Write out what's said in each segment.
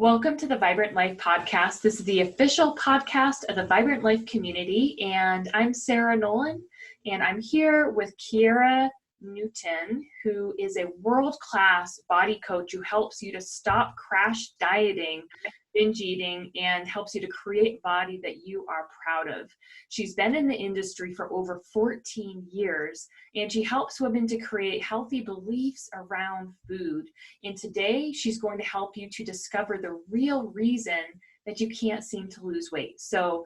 Welcome to the Vibrant Life podcast. This is the official podcast of the Vibrant Life community, and I'm Sarah Nolan, and I'm here with Keira Newton, who is a world-class body coach who helps you to stop crash dieting, binge eating, and helps you to create a body that you are proud of. She's been in the industry for over 14 years, and she helps women to create healthy beliefs around food. And today, she's going to help you to discover the real reason that you can't seem to lose weight. So,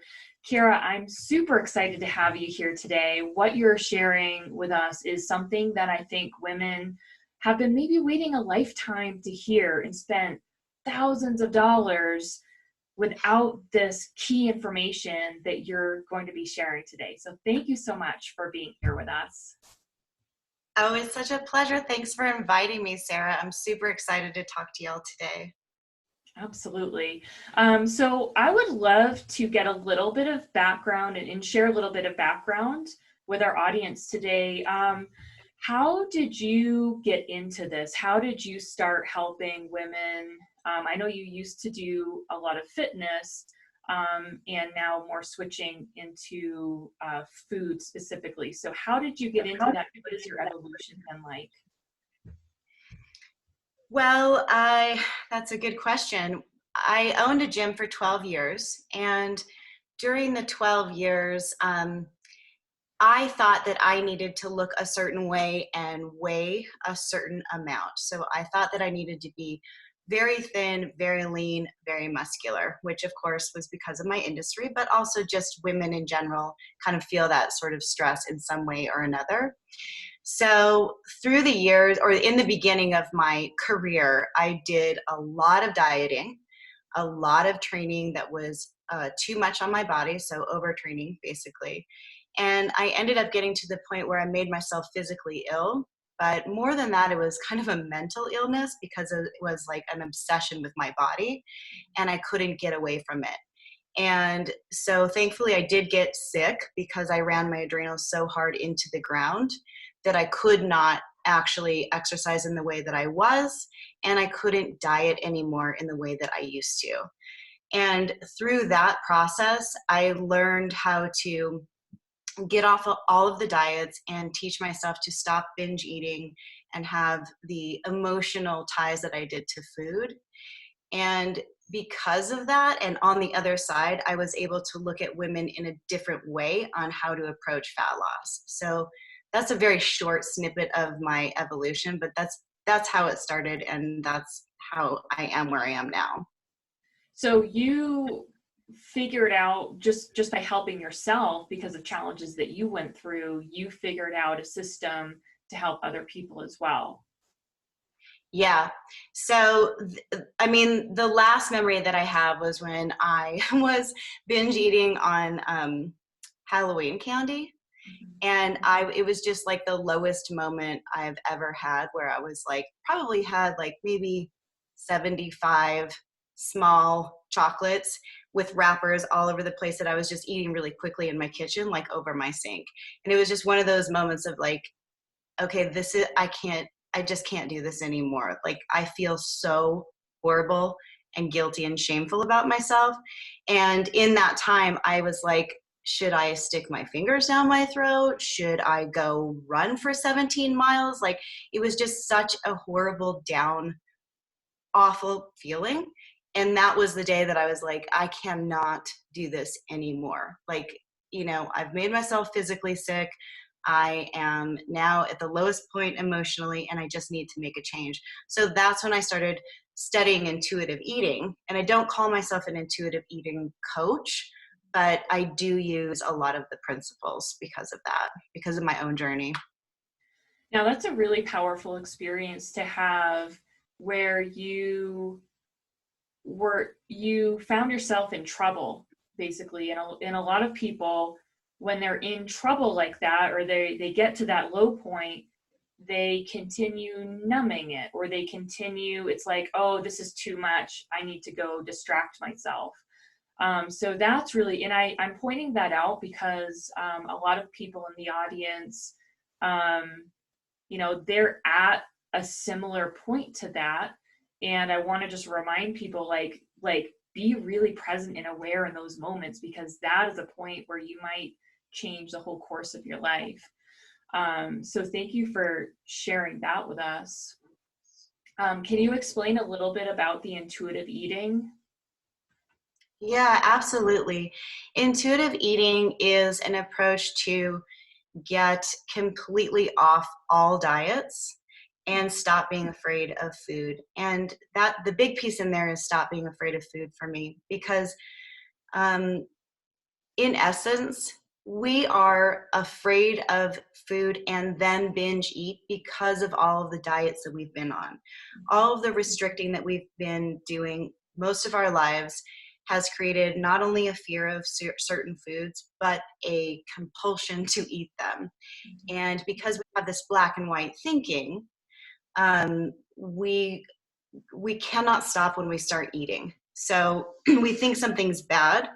Keira, I'm super excited to have you here today. What you're sharing with us is something that I think women have been maybe waiting a lifetime to hear and spent thousands of dollars without this key information that you're going to be sharing today. So thank you so much for being here with us. Oh, it's such a pleasure. Thanks for inviting me, Sarah. I'm super excited to talk to y'all today. Absolutely. So I would love to get a little bit of background and share a little bit of background with our audience today. How did you get into this? How did you start helping women? I know you used to do a lot of fitness and now more switching into food specifically. So how did you get into that? What has your evolution been like? Well, that's a good question. I owned a gym for 12 years, and during the 12 years, I thought that I needed to look a certain way and weigh a certain amount. So I thought that I needed to be very thin, very lean, very muscular, which of course was because of my industry, but also just women in general kind of feel that sort of stress in some way or another. So through the years, or in the beginning of my career, I did a lot of dieting, a lot of training that was too much on my body, so overtraining basically. And I ended up getting to the point where I made myself physically ill. But more than that, it was kind of a mental illness because it was like an obsession with my body and I couldn't get away from it. And so thankfully I did get sick because I ran my adrenals so hard into the ground that I could not actually exercise in the way that I was, and I couldn't diet anymore in the way that I used to. And through that process, I learned how to get off of all of the diets and teach myself to stop binge eating and have the emotional ties that I did to food. And because of that, and on the other side, I was able to look at women in a different way on how to approach fat loss. So that's a very short snippet of my evolution, but that's how it started, and that's how I am where I am now. So you figured out just by helping yourself, because of challenges that you went through, you figured out a system to help other people as well. Yeah. So, I mean, the last memory that I have was when I was binge eating on Halloween candy. And it was just like the lowest moment I've ever had, where I was like, probably had like maybe 75 small chocolates with wrappers all over the place that I was just eating really quickly in my kitchen, like over my sink. And it was just one of those moments of like, okay, I just can't do this anymore. Like, I feel so horrible and guilty and shameful about myself. And in that time, I was like, should I stick my fingers down my throat? Should I go run for 17 miles? Like, it was just such a horrible, down, awful feeling. And that was the day that I was like, I cannot do this anymore. Like, I've made myself physically sick. I am now at the lowest point emotionally, and I just need to make a change. So that's when I started studying intuitive eating. And I don't call myself an intuitive eating coach, but I do use a lot of the principles because of that, because of my own journey. Now, that's a really powerful experience to have, where you found yourself in trouble, basically. And a lot of people, when they're in trouble like that, or they get to that low point, they continue numbing it, or it's like, oh, this is too much, I need to go distract myself. So that's really, and I'm pointing that out because a lot of people in the audience, they're at a similar point to that. And I want to just remind people, like be really present and aware in those moments, because that is a point where you might change the whole course of your life. So thank you for sharing that with us. Can you explain a little bit about the intuitive eating? Yeah, absolutely. Intuitive eating is an approach to get completely off all diets and stop being afraid of food. And that the big piece in there is stop being afraid of food for me, because um, in essence, we are afraid of food and then binge eat because of all of the diets that we've been on. All of the restricting that we've been doing most of our lives has created not only a fear of certain foods, but a compulsion to eat them. And because we have this black and white thinking, um, we cannot stop when we start eating. So we think something's bad.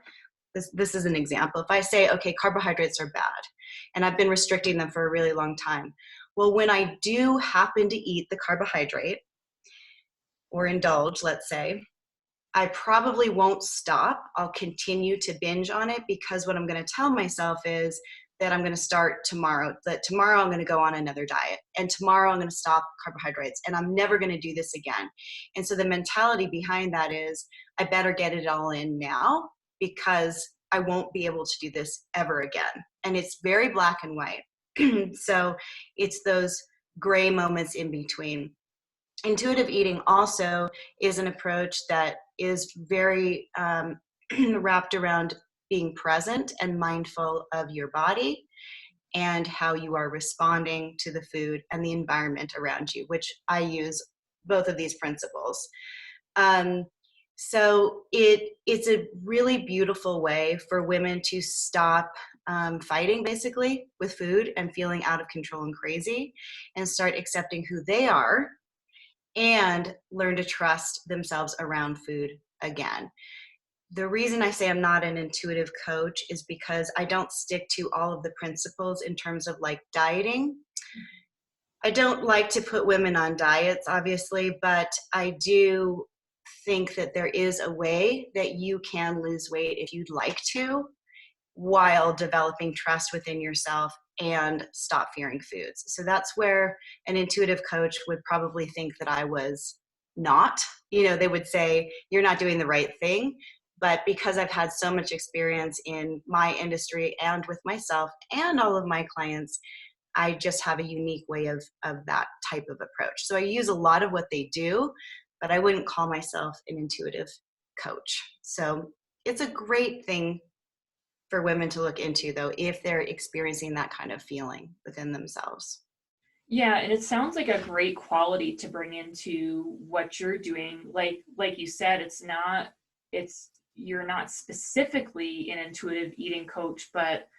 This is an example. If I say, okay, carbohydrates are bad, and I've been restricting them for a really long time. Well, when I do happen to eat the carbohydrate or indulge, let's say, I probably won't stop. I'll continue to binge on it, because what I'm going to tell myself is that I'm going to start tomorrow, that tomorrow I'm going to go on another diet, and tomorrow I'm going to stop carbohydrates, and I'm never going to do this again. And so the mentality behind that is, I better get it all in now, because I won't be able to do this ever again. And it's very black and white. So it's those gray moments in between. Intuitive eating also is an approach that is very wrapped around being present and mindful of your body and how you are responding to the food and the environment around you, which I use both of these principles. So it's a really beautiful way for women to stop fighting basically with food and feeling out of control and crazy, and start accepting who they are and learn to trust themselves around food again. The reason I say I'm not an intuitive coach is because I don't stick to all of the principles in terms of like dieting. I don't like to put women on diets, obviously, but I do think that there is a way that you can lose weight if you'd like to, while developing trust within yourself and stop fearing foods. So that's where an intuitive coach would probably think that I was not. They would say, you're not doing the right thing. But because I've had so much experience in my industry and with myself and all of my clients, I just have a unique way of that type of approach. So I use a lot of what they do, but I wouldn't call myself an intuitive coach. So it's a great thing for women to look into, though, if they're experiencing that kind of feeling within themselves. Yeah, and it sounds like a great quality to bring into what you're doing. Like you said, you're not specifically an intuitive eating coach, but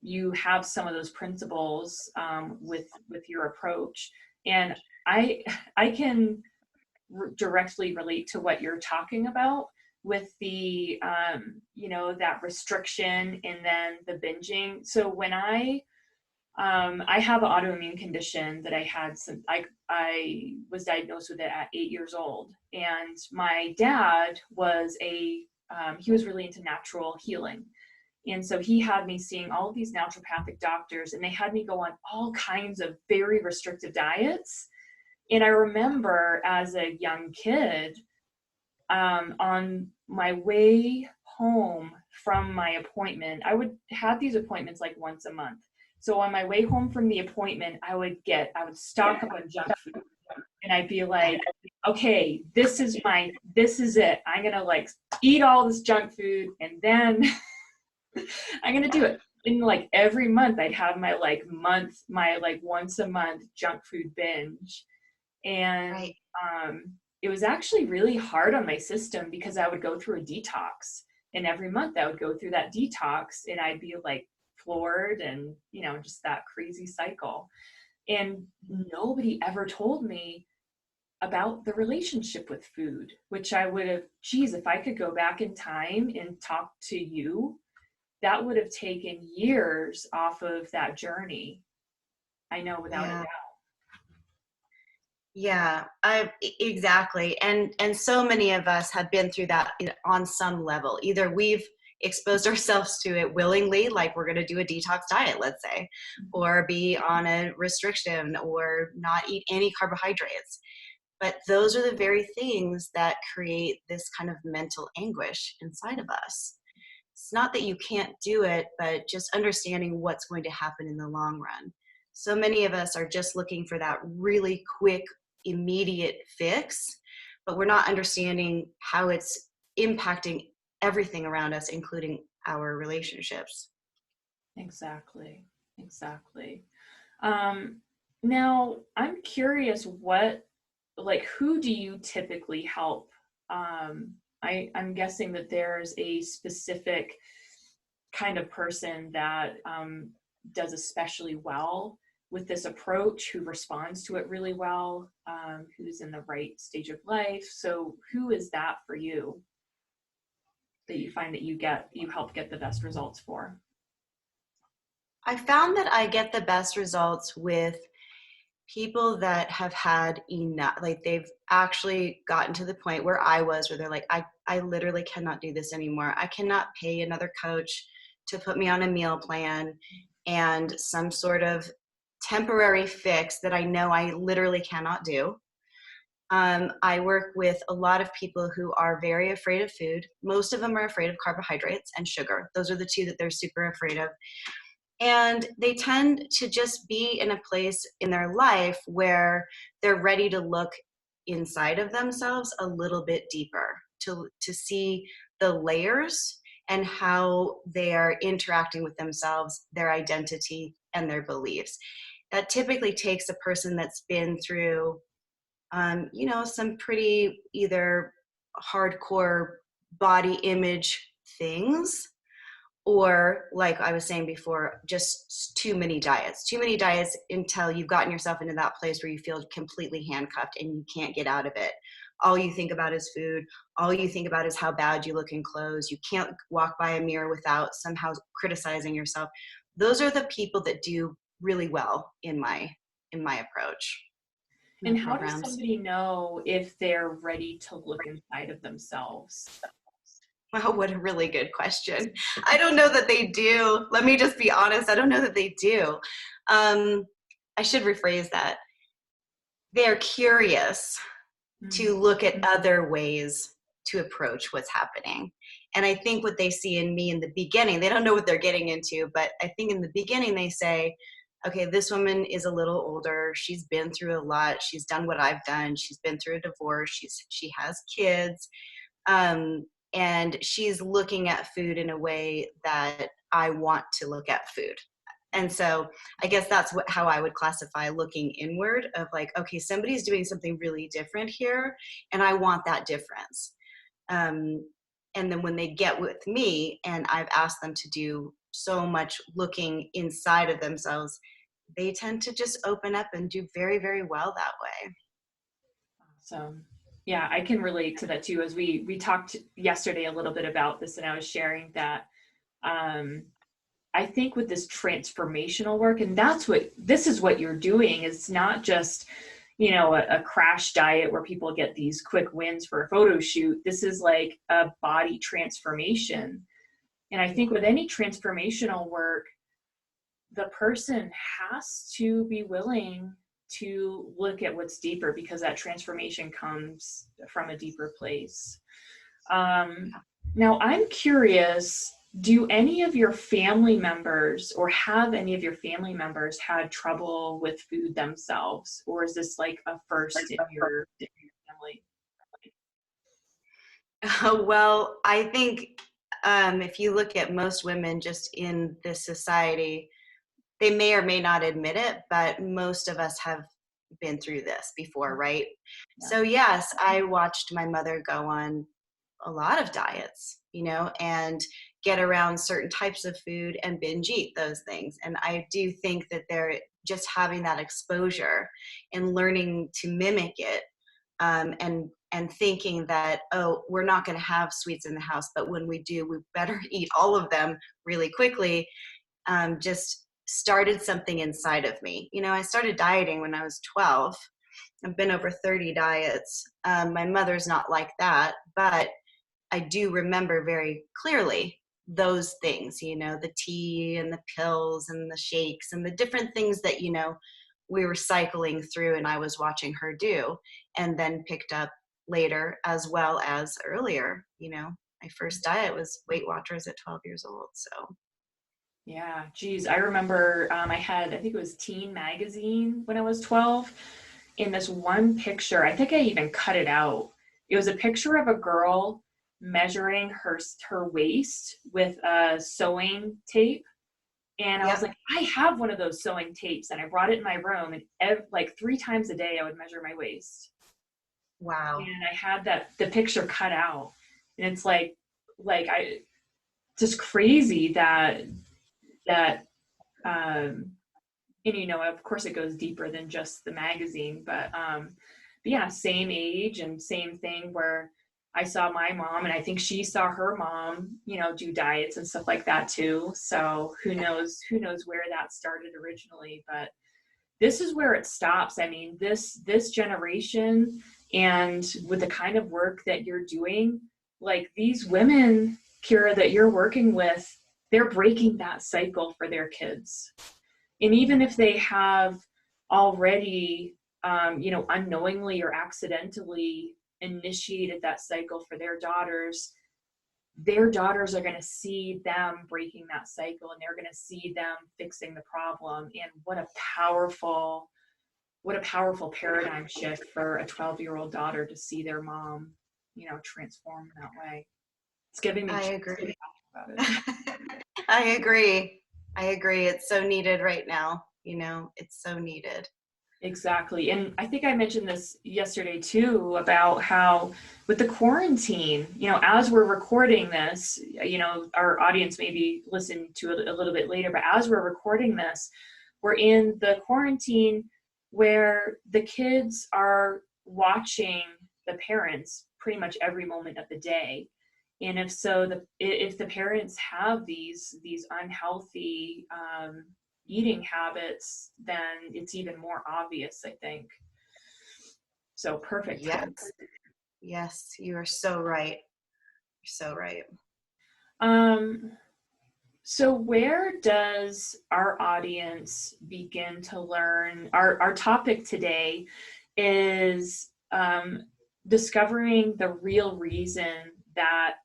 you have some of those principles with your approach. And I can directly relate to what you're talking about with the that restriction and then the binging. So when I have an autoimmune condition that I had since I was diagnosed with it at 8 years old, and my dad was he was really into natural healing. And so he had me seeing all of these naturopathic doctors, and they had me go on all kinds of very restrictive diets. And I remember as a young kid, on my way home from my appointment, I would have these appointments like once a month. So on my way home from the appointment, I would stock up on junk food, and I'd be like, okay, this is it. I'm going to like eat all this junk food, and then I'm going to do it. And like every month I'd have my once a month junk food binge. And Right. It was actually really hard on my system, because I would go through a detox, and every month I would go through that detox, and I'd be like floored, and just that crazy cycle. And nobody ever told me about the relationship with food, which I would have, geez, if I could go back in time and talk to you, that would have taken years off of that journey. I know, without a Yeah. doubt. Yeah, exactly. And so many of us have been through that on some level. Either we've exposed ourselves to it willingly, like we're going to do a detox diet, let's say, or be on a restriction or not eat any carbohydrates. But those are the very things that create this kind of mental anguish inside of us. It's not that you can't do it, but just understanding what's going to happen in the long run. So many of us are just looking for that really quick, immediate fix, but we're not understanding how it's impacting everything around us, including our relationships. Exactly. Exactly. Um, Now, I'm curious who do you typically help? I'm guessing that there's a specific kind of person that does especially well with this approach, who responds to it really well, who's in the right stage of life. So, who is that for you that you find that you help get the best results for? I found that I get the best results with people that have had enough, like they've actually gotten to the point where I was, where they're like, I literally cannot do this anymore. I cannot pay another coach to put me on a meal plan and some sort of temporary fix that I know I literally cannot do. I work with a lot of people who are very afraid of food. Most of them are afraid of carbohydrates and sugar. Those are the two that they're super afraid of. And they tend to just be in a place in their life where they're ready to look inside of themselves a little bit deeper, to see the layers and how they are interacting with themselves, their identity, and their beliefs. That typically takes a person that's been through, some pretty either hardcore body image things, or like I was saying before, just too many diets until you've gotten yourself into that place where you feel completely handcuffed and you can't get out of it. All you think about is food. All you think about is how bad you look in clothes. You can't walk by a mirror without somehow criticizing yourself. Those are the people that do really well in my approach, my And how does programs. somebody know if they're ready to look inside of themselves? Wow, what a really good question. I don't know that they do. Let me just be honest. I don't know that they do. Um, I should rephrase that. They're curious Mm, to look at other ways to approach what's happening. And I think what they see in me in the beginning, they don't know what they're getting into, but I think in the beginning they say, okay, this woman is a little older. She's been through a lot. She's done what I've done. She's been through a divorce. She has kids. And she's looking at food in a way that I want to look at food. And so I guess that's how I would classify looking inward, of like, okay, somebody's doing something really different here, and I want that difference. Um, and then when they get with me and I've asked them to do so much looking inside of themselves, they tend to just open up and do very, very well that way. so yeah, I can relate to that too. As we talked yesterday a little bit about this, and I was sharing that um, I think with this transformational work, and this is what you're doing. It's not just a crash diet where people get these quick wins for a photo shoot. This is like a body transformation. And I think with any transformational work, the person has to be willing to look at what's deeper, because that transformation comes from a deeper place. Um, Now, I'm curious, do any of your family members, or have any of your family members had trouble with food themselves? Or is this like a first in your family? Well, I think if you look at most women just in this society, they may or may not admit it, but most of us have been through this before, right? Yeah. So, yes, I watched my mother go on a lot of diets, and get around certain types of food and binge eat those things. And I do think that they're just having that exposure and learning to mimic it, and thinking that, oh, we're not going to have sweets in the house, but when we do, we better eat all of them really quickly. Just started something inside of me. I started dieting when I was 12, I've been over 30 diets. My mother's not like that, but I do remember very clearly those things, the tea and the pills and the shakes and the different things that, we were cycling through and I was watching her do, and then picked up later as well as earlier. My first diet was Weight Watchers at 12 years old. So Yeah, geez, I remember I think it was Teen Magazine when I was 12. In this one picture, I think I even cut it out. It was a picture of a girl measuring her waist with a sewing tape. And I was like, I have one of those sewing tapes, and I brought it in my room, and like 3 times a day I would measure my waist. Wow. And I had the picture cut out, and it's like I just crazy that and of course it goes deeper than just the magazine, but yeah, same age and same thing where I saw my mom, and I think she saw her mom, do diets and stuff like that too. So who knows where that started originally, but this is where it stops. I mean, this generation, and with the kind of work that you're doing, like these women, Keira, that you're working with, they're breaking that cycle for their kids. And even if they have already, unknowingly or accidentally initiated that cycle for their daughters are going to see them breaking that cycle, and they're going to see them fixing the problem. And what a powerful paradigm shift for a 12-year-old daughter to see their mom, transform in that way. It's giving me I chills agree. about it. I agree. It's so needed right now. It's so needed. Exactly. And I think I mentioned this yesterday too, about how with the quarantine, as we're recording this, our audience maybe listen to it a little bit later, but as we're recording this, we're in the quarantine where the kids are watching the parents pretty much every moment of the day. And if the parents have these unhealthy eating habits, then it's even more obvious, I think. So perfect. Yes, you are so right. You're so right. So where does our audience begin to learn? Our topic today is discovering the real reason that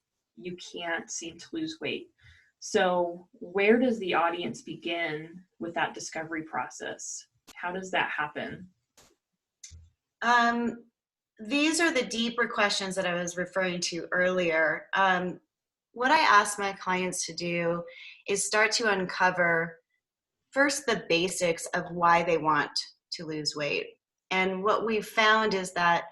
you can't seem to lose weight. So where does the audience begin with that discovery process? How does that happen? These are the deeper questions that I was referring to earlier. What I ask my clients to do is start to uncover first the basics of why they want to lose weight. And what we've found is that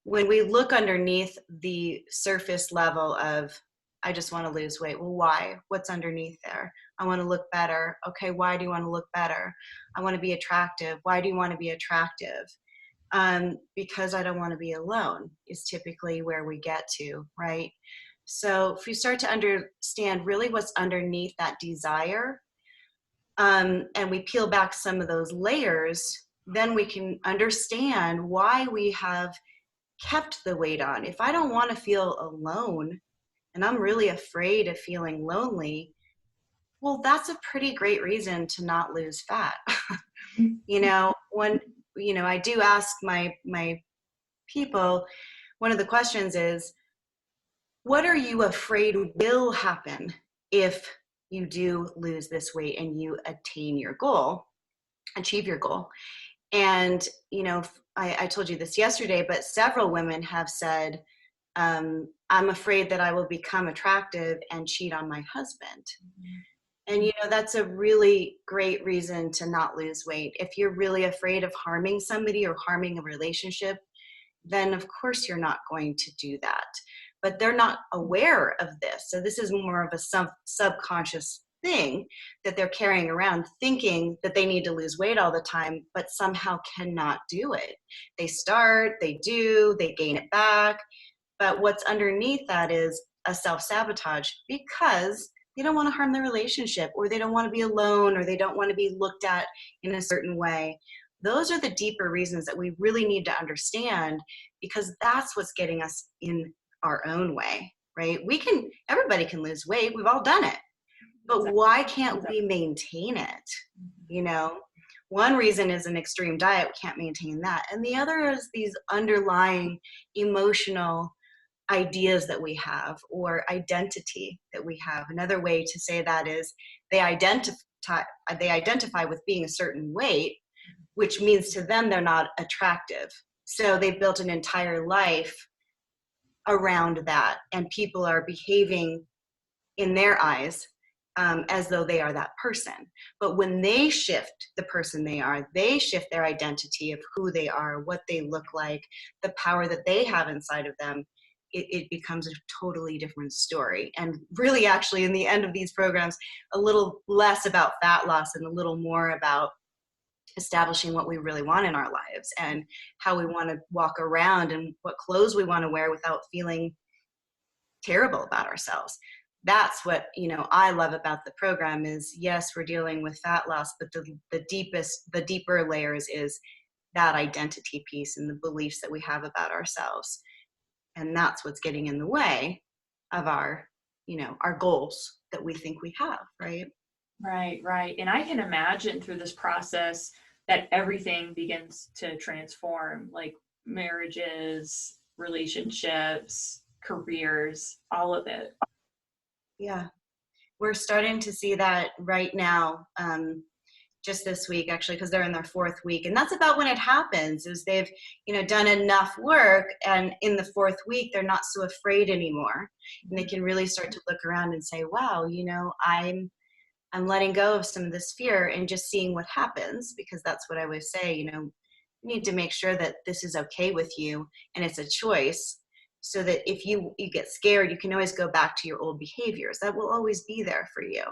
when we look underneath the surface level of, I just want to lose weight. Well, why? What's underneath there? I want to look better. Okay, why do you want to look better? I want to be attractive. Why do you want to be attractive? Because I don't want to be alone is typically where we get to, right? So if we start to understand really what's underneath that desire, and we peel back some of those layers, then we can understand why we have kept the weight on. If I don't want to feel alone and I'm really afraid of feeling lonely, well, that's a pretty great reason to not lose fat. I do ask my people, one of the questions is, what are you afraid will happen if you do lose this weight and you achieve your goal? And, I told you this yesterday, but several women have said, I'm afraid that I will become attractive and cheat on my husband. And, that's a really great reason to not lose weight. If you're really afraid of harming somebody or harming a relationship, then of course you're not going to do that. But they're not aware of this. So this is more of a subconscious thing that they're carrying around, thinking that they need to lose weight all the time, but somehow cannot do it. They start, they do, they gain it back. But what's underneath that is a self-sabotage, because they don't want to harm the relationship, or they don't want to be alone, or they don't want to be looked at in a certain way. Those are the deeper reasons that we really need to understand, because that's what's getting us in our own way, right? Everybody can lose weight. We've all done it. But why can't we maintain it? You know, one reason is an extreme diet. We can't maintain that. And the other is these underlying emotional ideas that we have, or identity that we have. Another way to say that is they identify with being a certain weight, which means to them they're not attractive. So they've built an entire life around that, and people are behaving in their eyes as though they are that person. But when they shift the person they are, they shift their identity of who they are, what they look like, the power that they have inside of them, it becomes a totally different story. And really, actually, in the end of these programs, a little less about fat loss and a little more about establishing what we really want in our lives and how we want to walk around and what clothes we want to wear without feeling terrible about ourselves. That's what, I love about the program is, yes, we're dealing with fat loss, but the deeper layers is that identity piece and the beliefs that we have about ourselves. And that's what's getting in the way of our goals that we think we have, right? Right. And I can imagine through this process that everything begins to transform, like marriages, relationships, careers, all of it. Yeah. We're starting to see that right now, just this week, actually, because they're in their 4th week. And that's about when it happens, is they've, done enough work. And in the 4th week, they're not so afraid anymore. And they can really start to look around and say, wow, I'm letting go of some of this fear and just seeing what happens, because that's what I always say, you need to make sure that this is okay with you and it's a choice, so that if you get scared, you can always go back to your old behaviors. That will always be there for you,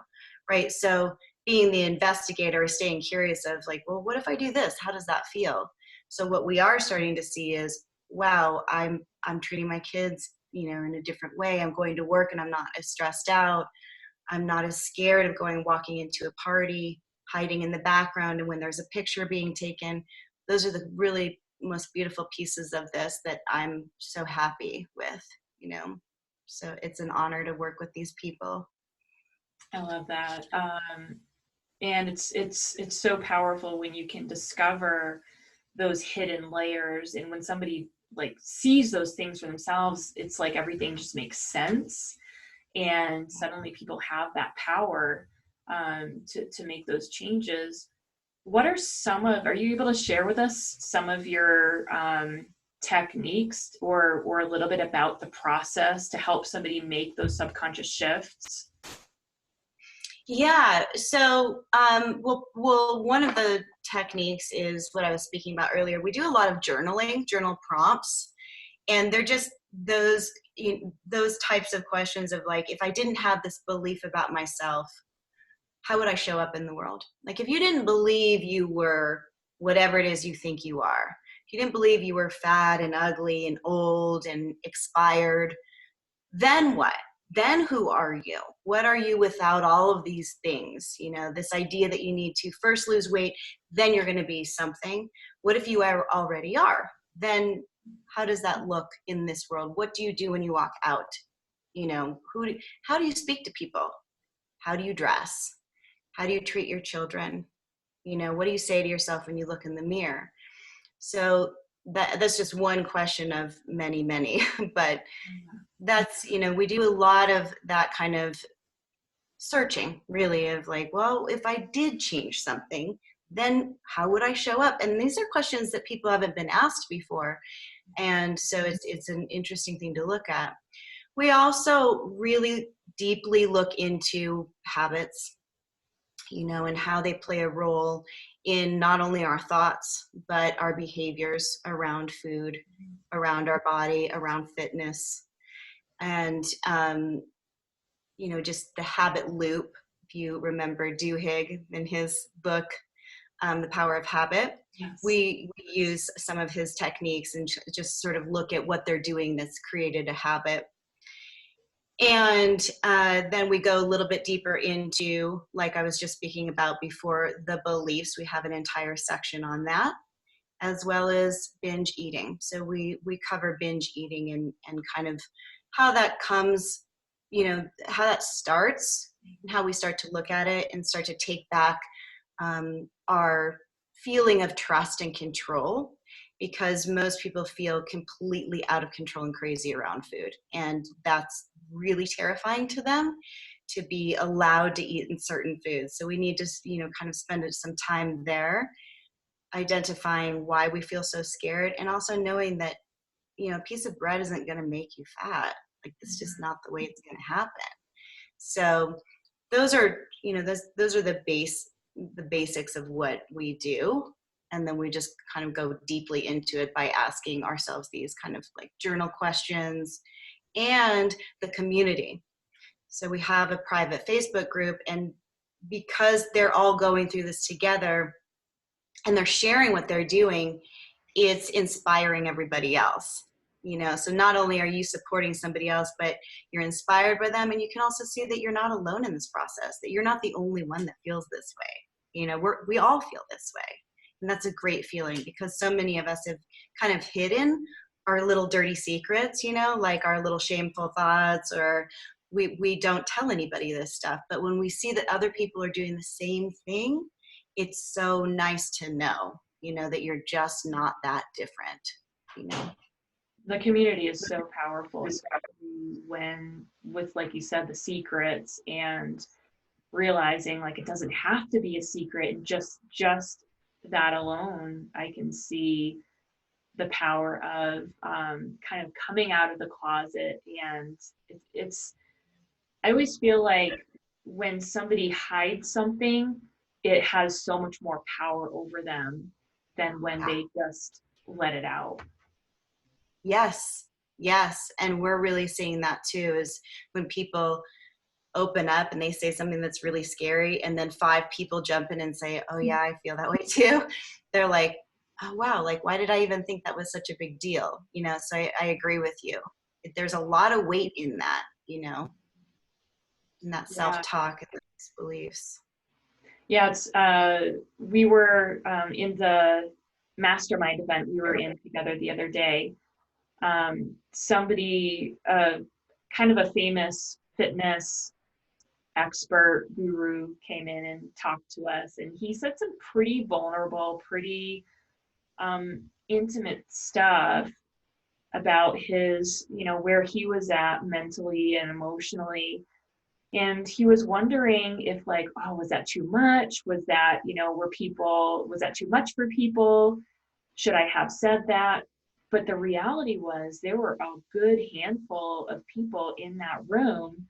right? So being the investigator is staying curious of like, well, what if I do this? How does that feel? So what we are starting to see is, wow, I'm treating my kids, in a different way. I'm going to work and I'm not as stressed out. I'm not as scared of walking into a party, hiding in the background. And when there's a picture being taken, those are the really most beautiful pieces of this that I'm so happy with, So it's an honor to work with these people. I love that. And it's so powerful when you can discover those hidden layers, and when somebody like sees those things for themselves, it's like everything just makes sense, and suddenly people have that power to make those changes. What are you able to share with us some of your techniques, or a little bit about the process to help somebody make those subconscious shifts? Yeah. So, one of the techniques is what I was speaking about earlier. We do a lot of journal prompts, and they're just those types of questions of like, if I didn't have this belief about myself, how would I show up in the world? Like, if you didn't believe you were whatever it is you think you are, if you didn't believe you were fat and ugly and old and expired, then what? Then who are you? What are you without all of these things? This idea that you need to first lose weight, then you're going to be something. What if you already are? Then how does that look in this world? What do you do when you walk out? How do you speak to people? How do you dress? How do you treat your children? What do you say to yourself when you look in the mirror? So that's just one question of many, many, but that's, we do a lot of that kind of searching, really, of like, well, if I did change something, then how would I show up? And these are questions that people haven't been asked before. And so it's an interesting thing to look at. We also really deeply look into habits, and how they play a role in not only our thoughts, but our behaviors around food, around our body, around fitness. And, just the habit loop. If you remember Duhigg in his book, The Power of Habit, Yes. we use some of his techniques and just sort of look at what they're doing that's created a habit. And then we go a little bit deeper into, like I was just speaking about before, the beliefs. We have an entire section on that, as well as binge eating. So we cover binge eating and kind of how that comes, how that starts and how we start to look at it and start to take back our feeling of trust and control, because most people feel completely out of control and crazy around food. And that's really terrifying to them, to be allowed to eat in certain foods. So we need to, kind of spend some time there, identifying why we feel so scared, and also knowing that, a piece of bread isn't going to make you fat. Like, it's just not the way it's going to happen. So those are, those are the basics of what we do. And then we just kind of go deeply into it by asking ourselves these kind of like journal questions, and the community. So we have a private Facebook group, and because they're all going through this together and they're sharing what they're doing, it's inspiring everybody else. So not only are you supporting somebody else, but you're inspired by them, and you can also see that you're not alone in this process, that you're not the only one that feels this way. We all feel this way. And that's a great feeling, because so many of us have kind of hidden our little dirty secrets, like our little shameful thoughts, or we don't tell anybody this stuff. But when we see that other people are doing the same thing, it's so nice to know, that you're just not that different. The community is so powerful, especially when, with, like you said, the secrets, and realizing like it doesn't have to be a secret, and just that alone, I can see the power of kind of coming out of the closet. And it's I always feel like when somebody hides something, it has so much more power over them than when they just let it out. Yes. And we're really seeing that too, is when people open up and they say something that's really scary, and then 5 people jump in and say, oh yeah, I feel that way too. They're like, oh wow, like, why did I even think that was such a big deal? So I agree with you. There's a lot of weight in that, in that self-talk and those beliefs. Yeah, it's we were in the mastermind event we were in together the other day. Somebody, kind of a famous fitness expert guru, came in and talked to us, and he said some pretty vulnerable, pretty intimate stuff about his, where he was at mentally and emotionally. And he was wondering if, like, oh, was that too much? Was that, was that too much for people? Should I have said that? But the reality was there were a good handful of people in that room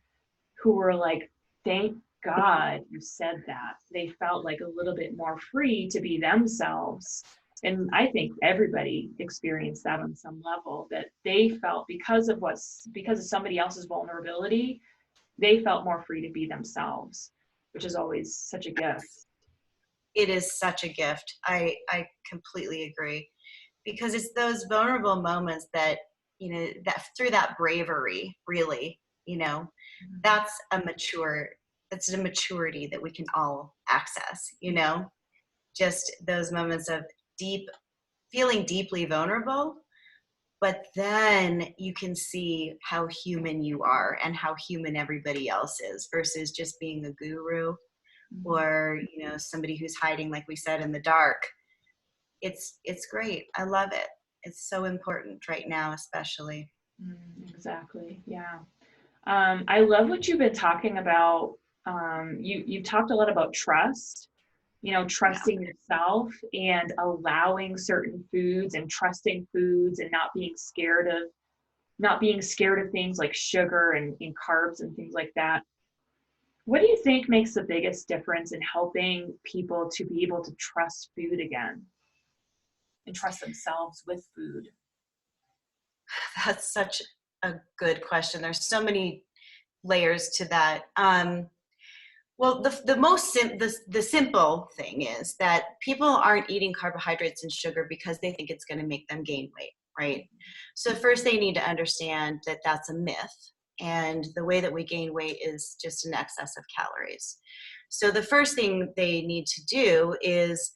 who were like, thank God you said that. They felt like a little bit more free to be themselves. And I think everybody experienced that on some level, that they felt because of somebody else's vulnerability, they felt more free to be themselves, which is always such a gift. It is such a gift. I completely agree, because it's those vulnerable moments that, that through that bravery, really, that's a maturity that we can all access, just those moments of feeling deeply vulnerable. But then you can see how human you are and how human everybody else is, versus just being a guru, or, somebody who's hiding, like we said, in the dark. It's great. I love it. It's so important right now, especially. Exactly. Yeah. I love what you've been talking about. You've talked a lot about trust, trusting yourself and allowing certain foods, and trusting foods, and not being scared of things like sugar and carbs and things like that. What do you think makes the biggest difference in helping people to be able to trust food again and trust themselves with food? That's such a good question. There's so many layers to that. Well, the simple thing is that people aren't eating carbohydrates and sugar because they think it's going to make them gain weight, right? So first they need to understand that that's a myth, And the way that we gain weight is just an excess of calories. So the first thing they need to do is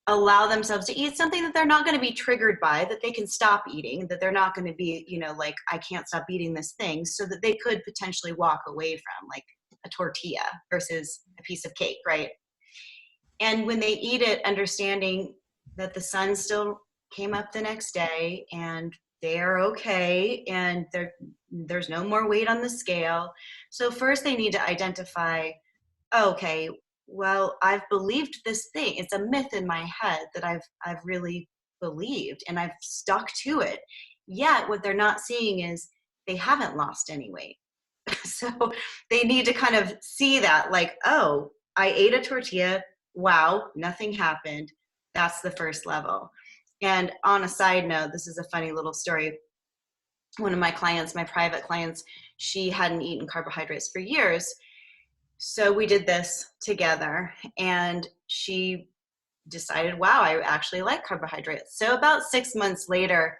allow themselves to eat something that they're not going to be triggered by, that they can stop eating, that they're not going to be, like, I can't stop eating this thing, so that they could potentially walk away from, like, a tortilla versus a piece of cake, right? And when they eat it, understanding that the sun still came up the next day and they're okay, and there's no more weight on the scale. So first they need to identify, okay, well, I've believed this thing. It's a myth in my head that I've really believed, and I've stuck to it. Yet what they're not seeing is they haven't lost any weight. So they need to kind of see that, like, oh, I ate a tortilla. Wow, nothing happened. That's the first level. And on a side note, this is a funny little story. One of my clients, my private clients, she hadn't eaten carbohydrates for years. So we did this together, and she decided, wow, I actually like carbohydrates. So about 6 months later,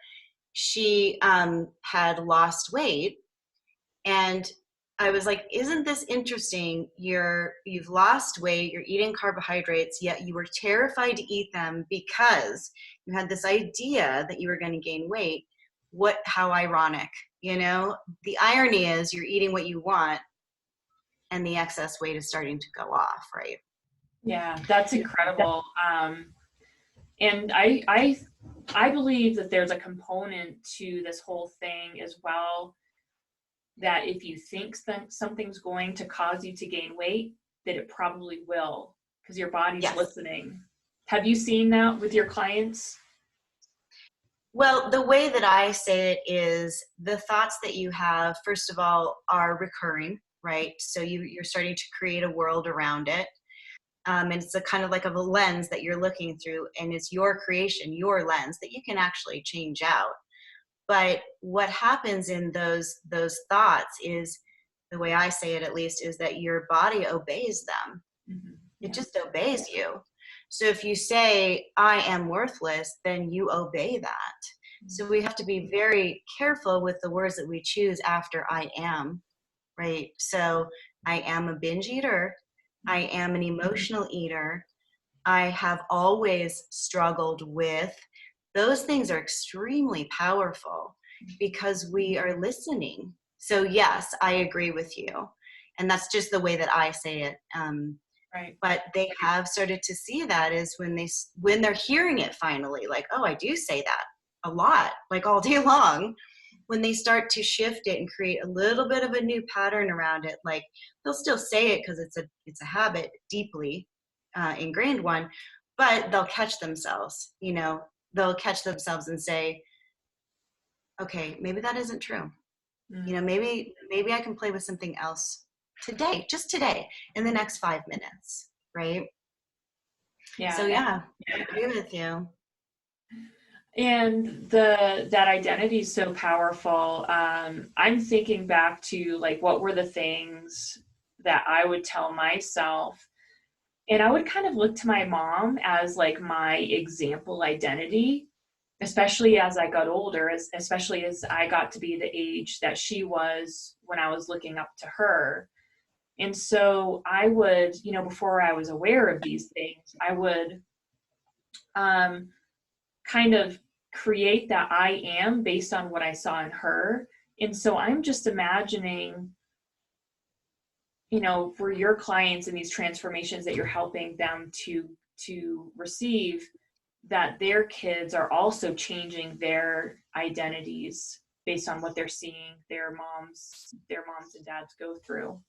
she had lost weight. And I was like, isn't this interesting? You've lost weight, you're eating carbohydrates, yet you were terrified to eat them because you had this idea that you were going to gain weight. How ironic, The irony is you're eating what you want and the excess weight is starting to go off, right? Yeah, that's incredible. And I believe that there's a component to this whole thing as well, that if you think something's going to cause you to gain weight, that it probably will, because your body's Yes. listening. Have you seen that with your clients? Well, the way that I say it is the thoughts that you have, first of all, are recurring, right? So you're starting to create a world around it. And it's a kind of like a lens that you're looking through, and it's your creation, your lens that you can actually change out. But what happens in those thoughts is, the way I say it at least, is that your body obeys them. Mm-hmm. It just obeys you. So if you say, I am worthless, then you obey that. Mm-hmm. So we have to be very careful with the words that we choose after I am, right? So I am a binge eater. I am an emotional eater. I have always struggled with. Those things are extremely powerful because we are listening. So yes, I agree with you. And that's just the way that I say it. Right. But they have started to see that is when they're hearing it finally, like, oh, I do say that a lot, like all day long. When they start to shift it and create a little bit of a new pattern around it, like they'll still say it because it's a habit, deeply ingrained one, but they'll catch themselves, they'll catch themselves and say, okay, maybe that isn't true. Mm. Maybe I can play with something else today, just today, in the next 5 minutes, right? Yeah. So yeah, I agree with you. And that identity is so powerful. I'm thinking back to, like, what were the things that I would tell myself, and I would kind of look to my mom as like my example identity, especially as I got older, especially as I got to be the age that she was when I was looking up to her. And so I would, before I was aware of these things, I would kind of create that I am based on what I saw in her. And so I'm just imagining, for your clients and these transformations that you're helping them to receive, that their kids are also changing their identities based on what they're seeing their moms and dads go through.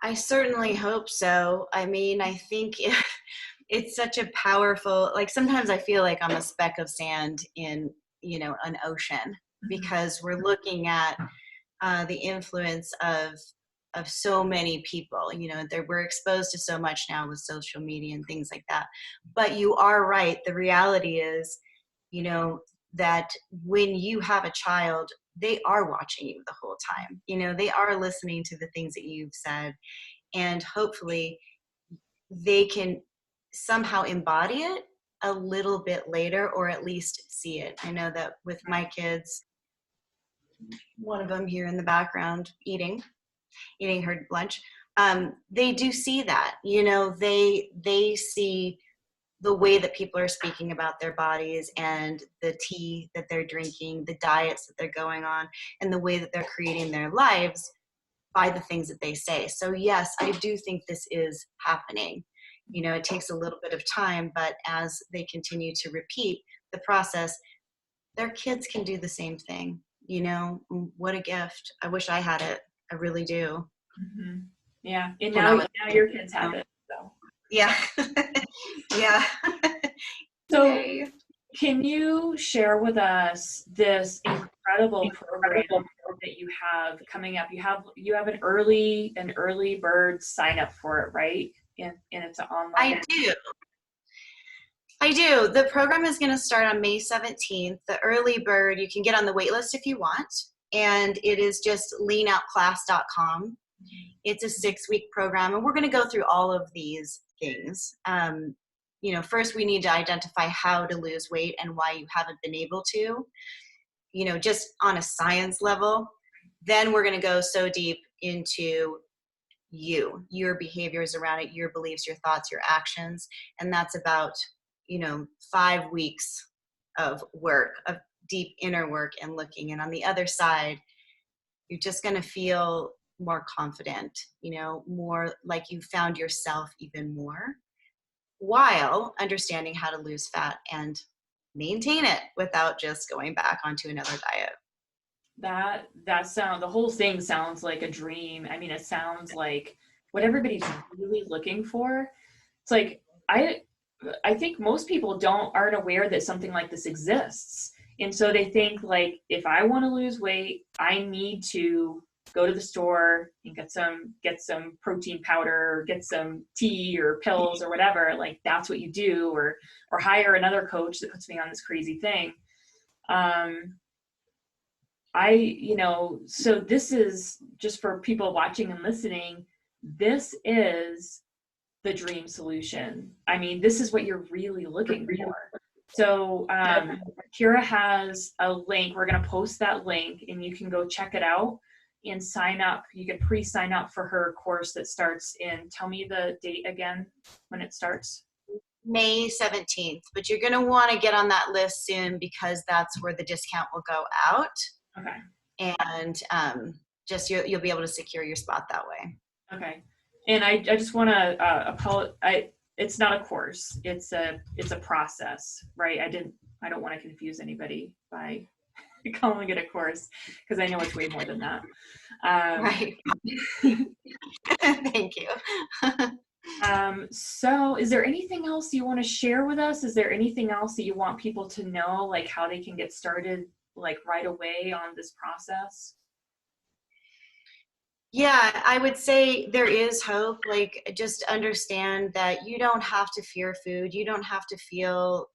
I certainly hope so. I mean, I think it's such a powerful, like, sometimes I feel like I'm a speck of sand in, an ocean, because we're looking at the influence of so many people, we're exposed to so much now with social media and things like that. But you are right. The reality is, that when you have a child, they are watching you the whole time. They are listening to the things that you've said, and hopefully they can somehow embody it a little bit later, or at least see it. I know that with my kids, one of them here in the background eating her lunch, they do see that, they see the way that people are speaking about their bodies and the tea that they're drinking, the diets that they're going on, and the way that they're creating their lives by the things that they say. So yes, I do think this is happening. It takes a little bit of time, but as they continue to repeat the process, their kids can do the same thing. What a gift. I wish I had it. I really do. Mm-hmm. Yeah. And now your kids have it. So. Yeah. Yeah. So can you share with us this incredible program that you have coming up? You have an early bird sign up for it, right? And it's an online. I do. The program is going to start on May 17th. The early bird, you can get on the wait list if you want. And it is just leanoutclass.com. It's a 6-week program. And we're going to go through all of these things. First we need to identify how to lose weight and why you haven't been able to, just on a science level. Then we're going to go so deep into your behaviors around it, your beliefs, your thoughts, your actions. And that's about 5 weeks of work, of deep inner work and looking. And on the other side, you're just going to feel more confident, more like you found yourself even more, while understanding how to lose fat and maintain it without just going back onto another diet. The whole thing sounds like a dream. I mean, it sounds like what everybody's really looking for. It's like, I think most people aren't aware that something like this exists. And so they think like, if I want to lose weight, I need to go to the store and get some protein powder, or get some tea or pills or whatever. Like that's what you do, or hire another coach that puts me on this crazy thing. So this is just for people watching and listening. This is the dream solution. I mean, this is what you're really looking for. So Keira has a link. We're going to post that link and you can go check it out and sign up. You can pre-sign up for her course that starts tell me the date again when it starts. May 17th, but you're going to want to get on that list soon because that's where the discount will go out. Okay. And you'll be able to secure your spot that way. Okay. And I just want to apologize. It's not a course. It's a process, right? I don't want to confuse anybody by calling it a course because I know it's way more than that. Right. Thank you. So is there anything else you want to share with us? Is there anything else that you want people to know, like how they can get started like right away on this process? Yeah, I would say there is hope. Like, just understand that you don't have to fear food. You don't have to feel,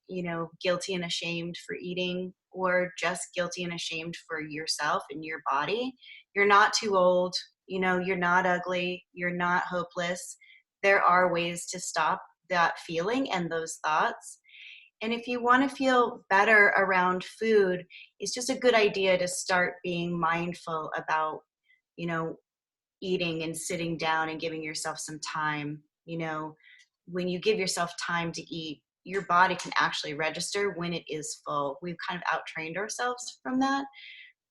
guilty and ashamed for eating, or just guilty and ashamed for yourself and your body. You're not too old. You're not ugly. You're not hopeless. There are ways to stop that feeling and those thoughts. And if you want to feel better around food, it's just a good idea to start being mindful about, eating and sitting down and giving yourself some time. When you give yourself time to eat, your body can actually register when it is full. We've kind of out-trained ourselves from that,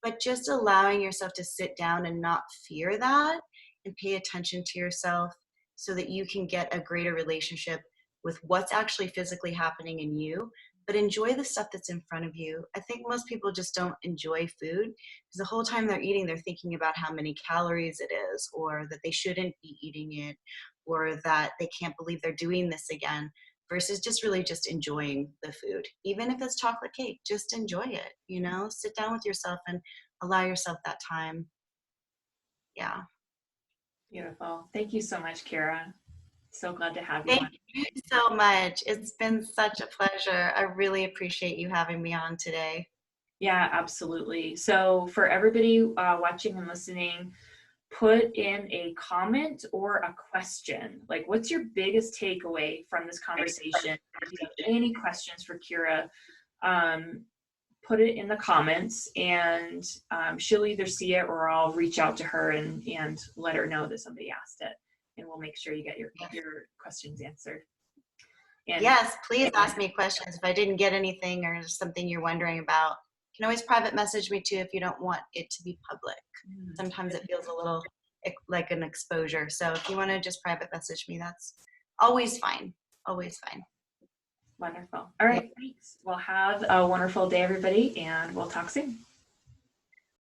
but just allowing yourself to sit down and not fear that and pay attention to yourself so that you can get a greater relationship with what's actually physically happening in you, but enjoy the stuff that's in front of you. I think most people just don't enjoy food because the whole time they're eating, they're thinking about how many calories it is, or that they shouldn't be eating it, or that they can't believe they're doing this again, versus just really just enjoying the food. Even if it's chocolate cake, just enjoy it, sit down with yourself and allow yourself that time. Yeah. Beautiful. Thank you so much, Keira. So glad to have you. Thank you so much. It's been such a pleasure. I really appreciate you having me on today. Yeah, absolutely. So for everybody watching and listening, put in a comment or a question. Like, what's your biggest takeaway from this conversation? If you have any questions for Keira, put it in the comments, and she'll either see it or I'll reach out to her and let her know that somebody asked it, and we'll make sure you get your questions answered. And yes, please ask me questions. If I didn't get anything or something you're wondering about, you can always private message me too if you don't want it to be public. Sometimes it feels a little like an exposure. So if you want to just private message me, that's always fine. Always fine. Wonderful. All right, thanks. Well, have a wonderful day, everybody, and we'll talk soon.